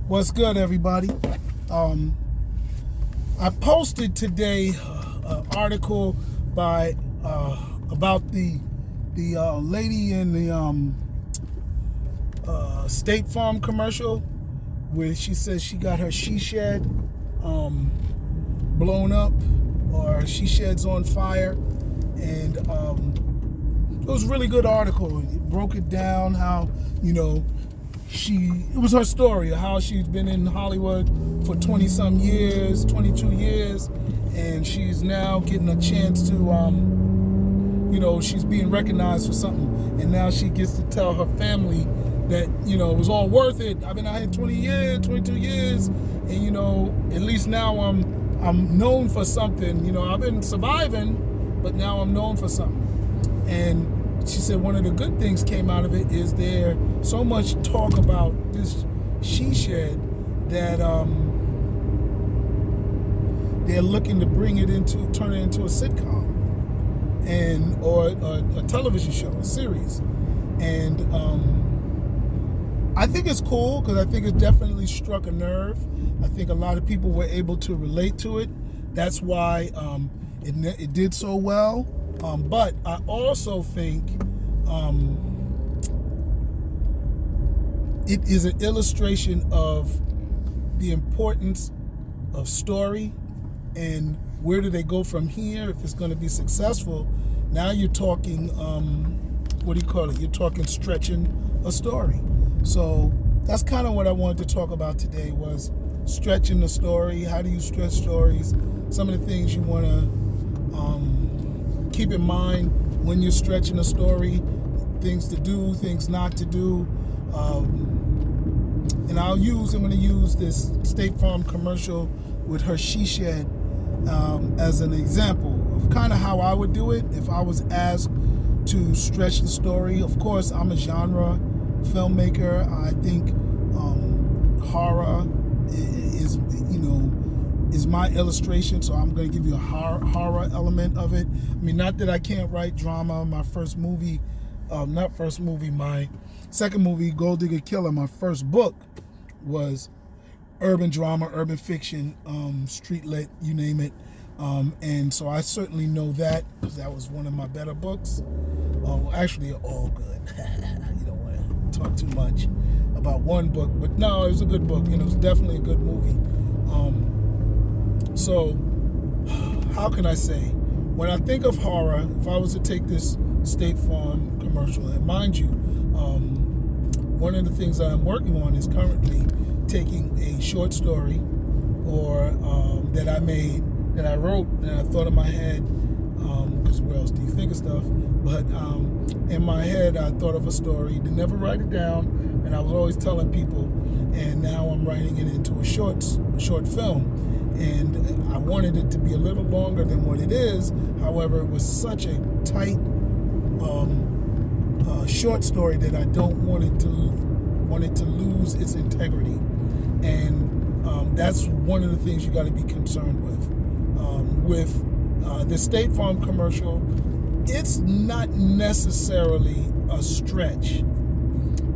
What's good, everybody? I posted today an article by about the lady in the State Farm commercial where she says she got her she shed blown up, or she shed's on fire, and it was a really good article. It broke it down how it was her story of how she's been in Hollywood for 20-some years, 22 years, and she's now getting a chance to, she's being recognized for something, and now she gets to tell her family that, it was all worth it. I've been out here 20 years, 22 years, and, at least now I'm known for something. I've been surviving, but now I'm known for something. And she said one of the good things came out of it is there so much talk about this she shed that they're looking to turn it into a sitcom or a television show, a series. And I think it's cool because I think it definitely struck a nerve. I think a lot of people were able to relate to it. That's why it did so well. But I also think it is an illustration of the importance of story and where do they go from here if it's going to be successful. Now you're talking, you're talking stretching a story. So that's kind of what I wanted to talk about today, was stretching the story. How do you stretch stories? Some of the things you want to keep in mind when you're stretching a story, things to do, things not to do. And I'm going to use this State Farm commercial with her she shed as an example of kind of how I would do it if I was asked to stretch the story. Of course, I'm a genre filmmaker. I think horror is my illustration, so I'm going to give you a horror element of it. I mean, not that I can't write drama. My second movie, Gold Digger Killer, my first book was urban drama, urban fiction, street lit, you name it. And so I certainly know that because that was one of my better books. Actually, all good. You don't want to talk too much about one book, but no, it was a good book, and it was definitely a good movie. So how can I say, when I think of horror, if I was to take this State Farm commercial, and mind you, one of the things that I'm working on is currently taking a short story that I wrote, and I thought in my head, because where else do you think of stuff? But in my head, I thought of a story, didn't never write it down, and I was always telling people, and now I'm writing it into a short film. And I wanted it to be a little longer than what it is. However, it was such a tight short story that I don't want it to lose its integrity. And that's one of the things you got to be concerned with. With the State Farm commercial, it's not necessarily a stretch.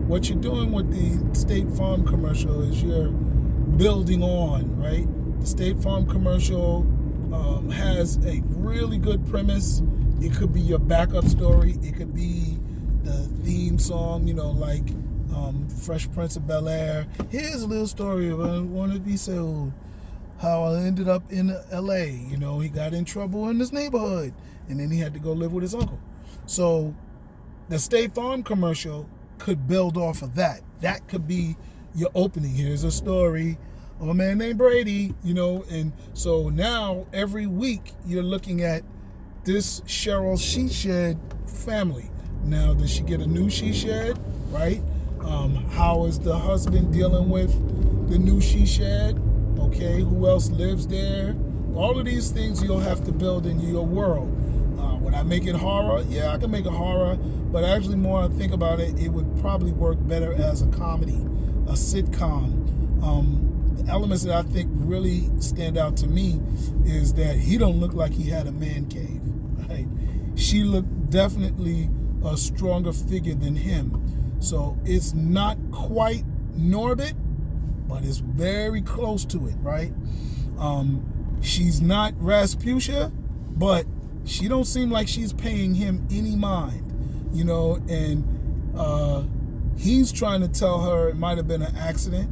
What you're doing with the State Farm commercial is you're building on, right? The State Farm commercial has a really good premise. It could be your backup story. It could be the theme song, like Fresh Prince of Bel-Air. Here's a little story of I Want to Be Sold. How I ended up in L.A. He got in trouble in his neighborhood, and then he had to go live with his uncle. So the State Farm commercial could build off of that. That could be your opening. Here's a story of a man named Brady, and so now every week you're looking at this Cheryl she shed family. Now, does she get a new she shed, right? How is the husband dealing with the new she shed? Okay, who else lives there? All of these things you'll have to build in your world. Would I make it horror? Yeah, I can make it horror, but actually more I think about it, it would probably work better as a comedy, a sitcom. The elements that I think really stand out to me is that he don't look like he had a man cave, right? She looked definitely a stronger figure than him. So it's not quite Norbit, but it's very close to it, right? She's not Rasputia, but she don't seem like she's paying him any mind, you know, and he's trying to tell her it might have been an accident,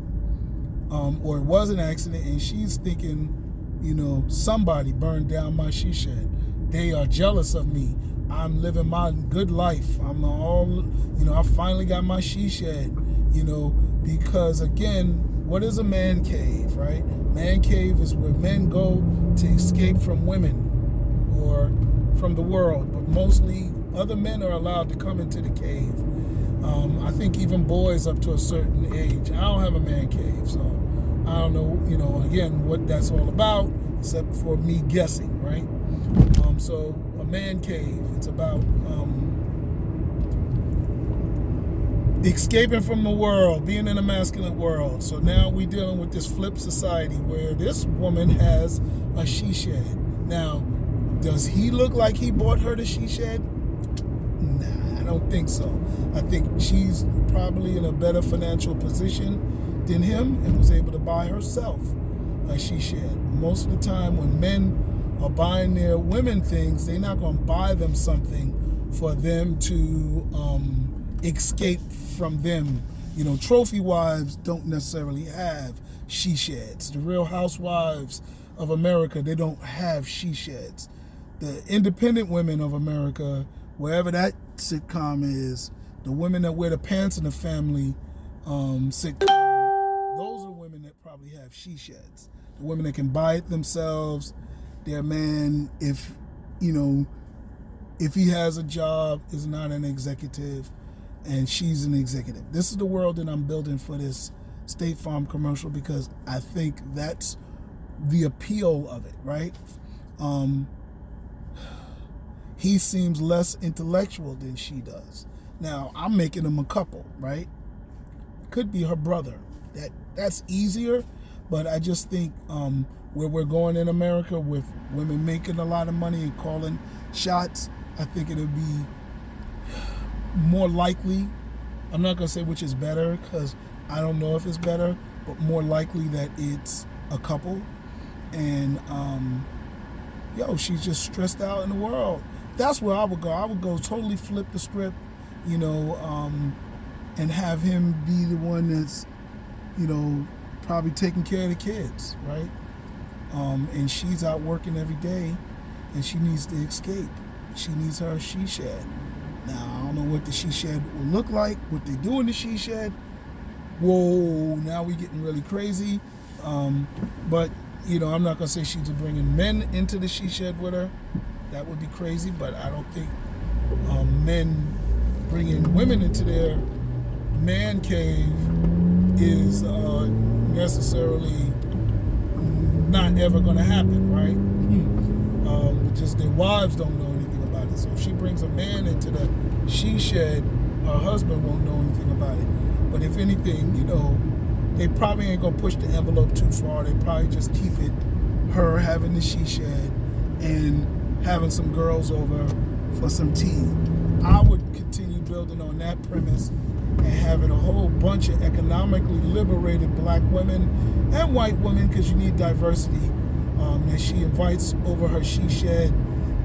or it was an accident, and she's thinking, you know, somebody burned down my she shed. They are jealous of me. I'm living my good life. I'm all, you know, I finally got my she shed, you know, because again, what is a man cave, right? Man cave is where men go to escape from women or from the world, but mostly other men are allowed to come into the cave. I think even boys up to a certain age. I don't have a man cave, so I don't know, you know, again, what that's all about, except for me guessing, right? So a man cave, it's about escaping from the world, being in a masculine world. So now we're dealing with this flip society where this woman has a she shed. Now, does he look like he bought her the she shed? Nah, I don't think so. I think she's probably in a better financial position than him and was able to buy herself a she shed. Most of the time when men are buying their women things, they're not going to buy them something for them to escape from them. You know, trophy wives don't necessarily have she sheds. The Real Housewives of America, they don't have she sheds. The independent women of America, wherever that sitcom is, the women that wear the pants in the family sitcom, those are women that probably have she sheds. The women that can buy it themselves. Their man, if, you know, if he has a job, is not an executive, and she's an executive. This is the world that I'm building for this State Farm commercial, because I think that's the appeal of it, right? He seems less intellectual than she does. Now, I'm making them a couple, right? Could be her brother. That's easier, but I just think where we're going in America with women making a lot of money and calling shots, I think it'll be more likely, I'm not going to say which is better because I don't know if it's better, but more likely that it's a couple. And, she's just stressed out in the world. That's where I would go. I would go totally flip the script, you know, and have him be the one that's, you know, probably taking care of the kids, right? And she's out working every day, and she needs to escape. She needs her she shed. Now, I don't know what the she shed will look like, what they do in the she shed. Whoa, now we're getting really crazy. But, you know, I'm not going to say she's bringing men into the she shed with her. That would be crazy, but I don't think men bringing women into their man cave is necessarily not ever going to happen, right? Just their wives don't know anything about it. So if she brings a man into the she shed, her husband won't know anything about it. But if anything, you know, they probably ain't going to push the envelope too far. They probably just keep it her having the she shed and having some girls over for some tea. I would continue building on that premise and having a whole bunch of economically liberated black women and white women, because you need diversity, that she invites over her she shed.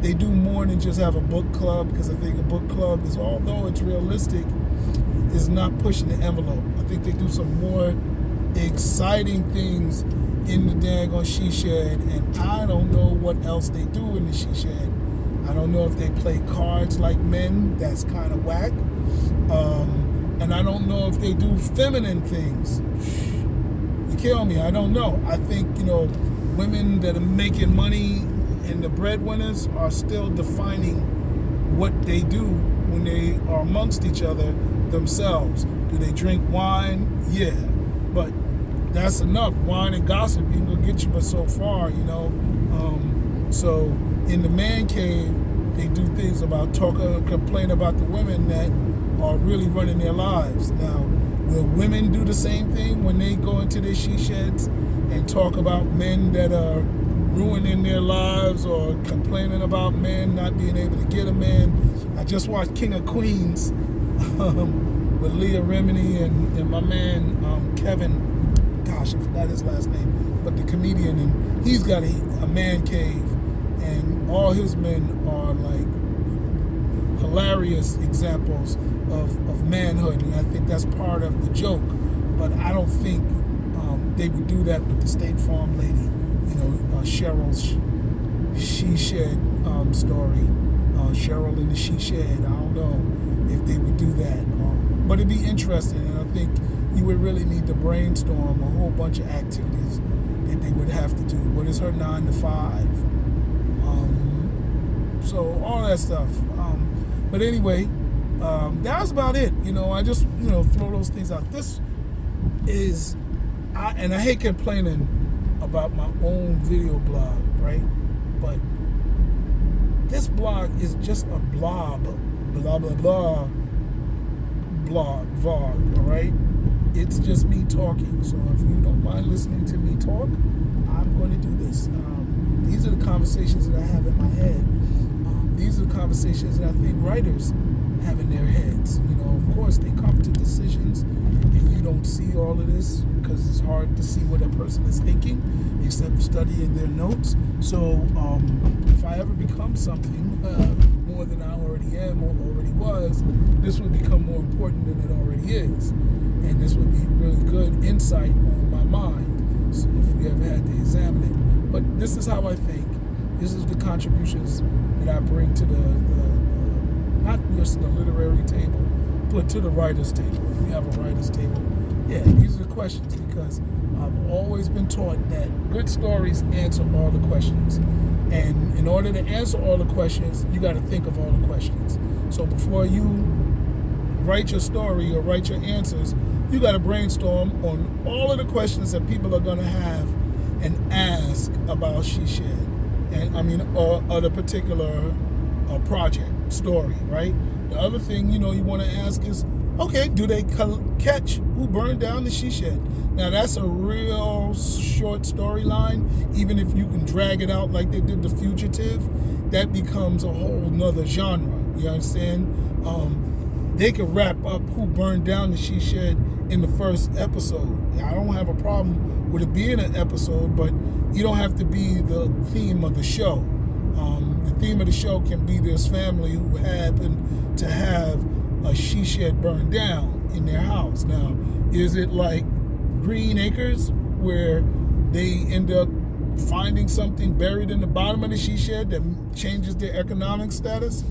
They do more than just have a book club, because I think a book club is, although it's realistic, is not pushing the envelope. I think they do some more exciting things in the daggone she shed, and I don't know what else they do in the she shed. I don't know if they play cards like men. That's kind of whack. And I don't know if they do feminine things. You kill me. I don't know. I think, you know, women that are making money and the breadwinners are still defining what they do when they are amongst each other themselves. Do they drink wine? Yeah. But that's enough. Wine and gossip, you can go get you but so far, you know. So in the man cave, they do things about complain about the women that are really running their lives. Now, will women do the same thing when they go into their she sheds and talk about men that are ruining their lives or complaining about men not being able to get a man? I just watched King of Queens with Leah Remini and my man Kevin gosh, I forgot his last name, but the comedian, and he's got a man cave, and all his men are like hilarious examples of manhood, and I think that's part of the joke. But I don't think they would do that with the State Farm lady, Cheryl's she shed story, Cheryl in the she shed. I don't know if they would do that, but it'd be interesting, and I think you would really need to brainstorm a whole bunch of activities that they would have to do. What is her 9 to 5? So all that stuff. But anyway, that was about it. I just throw those things out. This is, and I hate complaining about my own video blog, right? But this blog is just a blob, blah blah blah, vlog, all right? It's just me talking. So if you don't mind listening to me talk, I'm going to do this. These are the conversations that I have in my head. These are the conversations that I think writers have in their heads. Of course, they come to decisions, and you don't see all of this because it's hard to see what a person is thinking, except studying their notes. So if I ever become something more than I already am or already was, this would become more important than it already is. And this would be really good insight on my mind, so if we ever had to examine it. But this is how I think. This is the contributions that I bring to the not just the literary table, but to the writer's table. If we have a writer's table, yeah, these are the questions, because I've always been taught that good stories answer all the questions. And in order to answer all the questions, you got to think of all the questions. So before you write your story or write your answers, you got to brainstorm on all of the questions that people are going to have and ask about She Shed. And or the particular project, story, right? The other thing, you want to ask is, okay, do they catch who burned down the She Shed? Now, that's a real short storyline. Even if you can drag it out like they did The Fugitive, that becomes a whole nother genre. You understand? They could wrap up who burned down the She Shed in the first episode. I don't have a problem with it being an episode, but you don't have to be the theme of the show. The theme of the show can be this family who happened to have a she shed burned down in their house. Now, is it like Green Acres, where they end up finding something buried in the bottom of the she shed that changes their economic status?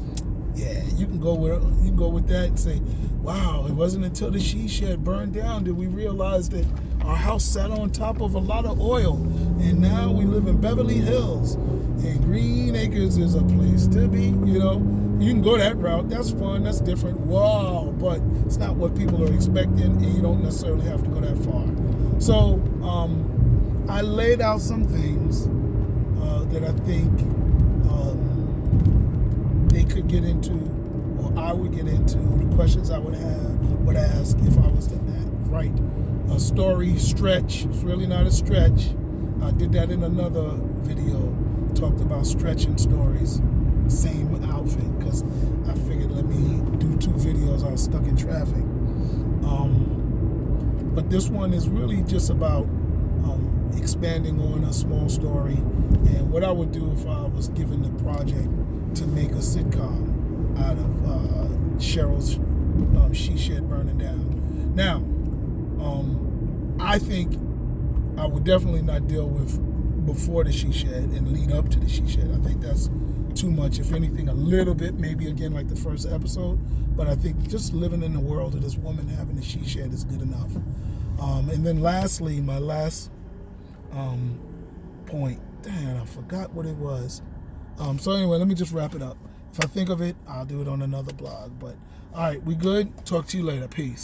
Yeah, you can go with that and say, wow, it wasn't until the she shed burned down did we realize that our house sat on top of a lot of oil, and now we live in Beverly Hills, and Green Acres is a place to be. You can go that route. That's fun. That's different. Wow, but it's not what people are expecting, and you don't necessarily have to go that far. So I laid out some things that I think they could get into, or I would get into, the questions I would ask if I was to write a story stretch. It's really not a stretch. I did that in another video, talked about stretching stories, same outfit, because I figured let me do 2 videos. I was stuck in traffic. But this one is really just about expanding on a small story, and what I would do if I was given the project to make a sitcom out of Cheryl's She Shed burning down. Now, I think I would definitely not deal with before the She Shed and lead up to the She Shed. I think that's too much. If anything, a little bit, maybe again like the first episode, but I think just living in the world of this woman having a She Shed is good enough. And then lastly, my last point, damn, I forgot what it was. So anyway, let me just wrap it up. If I think of it, I'll do it on another blog. But all right, we good? Talk to you later. Peace.